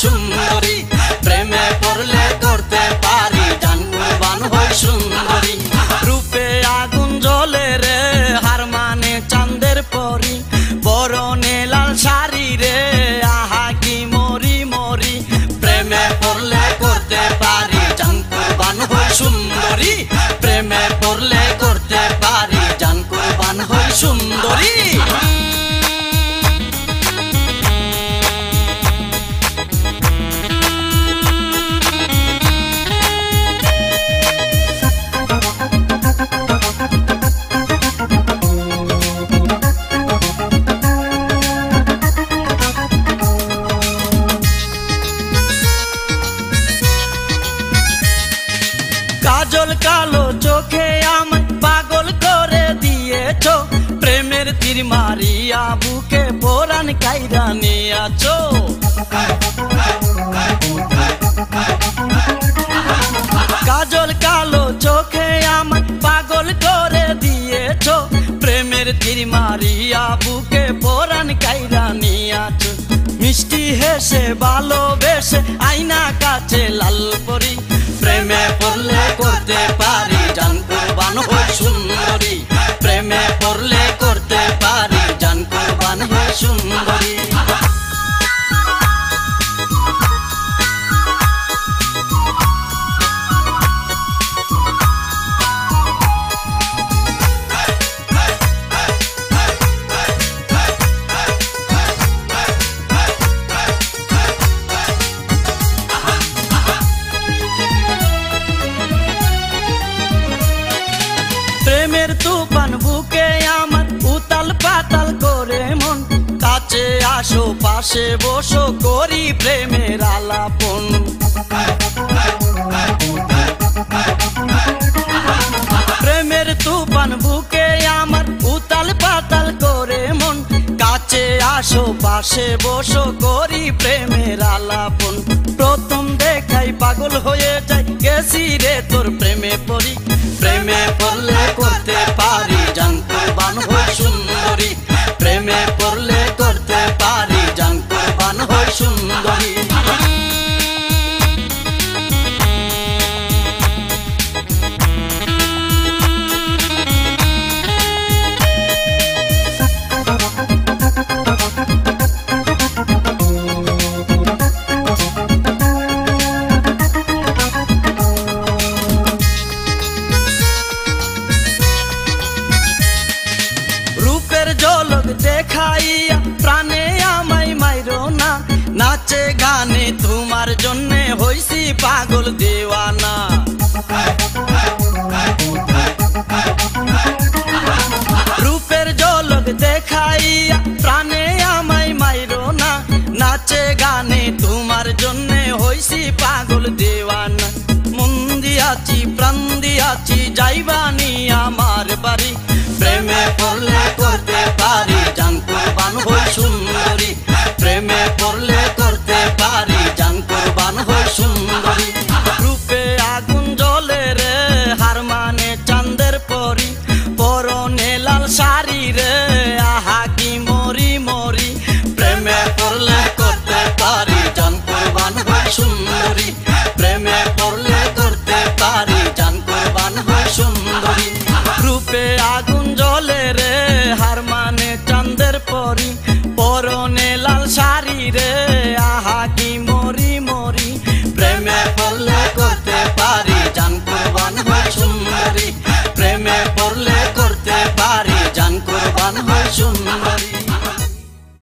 সুন্দরী প্রেমে পড়লে করতে পারি জান কুরবান হই সুন্দরী রূপে আগুন জ্বলে রে হার মানে চাঁদের পরি পরনে লাল শাড়ি রে আহা কি মরি মরি প্রেমে পড়লে করতে পারি জান কুরবান হই সুন্দরী প্রেমে পড়লে করতে পারি জান কুরবান হই সুন্দরী কাজল কালো চোখে আমায় পাগল করে দিয়েছো প্রেমের তীর মারিয়া বুকে পরাণ কাইরা নিয়াছো কাজল কালো চোখে আমায় পাগল করে দিয়েছো প্রেমের তীর মারিয়া বুকে পরাণ কাইরা নিয়াছো মিষ্টি হেসে ভালোবেসে আয়না কাছে লাল পরি প্রেমে পড়লে করতে পারি জান কুরবান হই সুন্দরী প্রেমে পড়লে করতে পারি জান কুরবান হই সুন্দরী প্রেমের তুফান বুকে আমার উতাল পাতাল করে মন কাছে আসো পাশে বসো করি প্রেমের আলাপন প্রেমের তুফান বুকে আমার উতাল পাতাল করে মন কাছে আসো পাশে বসো করি প্রেমের আলাপন প্রথম দেখাই পাগল হয়ে যাই গেছি রে তোর প্রেমে পড়ি প্রেমে পড়লে করতে পারি জান কুরবান হই সুন্দরী প্রেমে পড়লে করতে পারি জান কুরবান হই সুন্দরী ঝলক দেখাইয়া প্রাণে আমায় মাইরো না নাচে গানে তোমার জন্যে হইছি পাগল দেওয়ানা রূপের ঝলক দেখাইয়া প্রাণে আমায় মাইরো না নাচে গানে তোমার জন্যে হইছি পাগল দেওয়ানা মন দিয়াছি প্রাণ দিয়াছি যাইবানি আমার বাড়ি প্রেমে পড়লে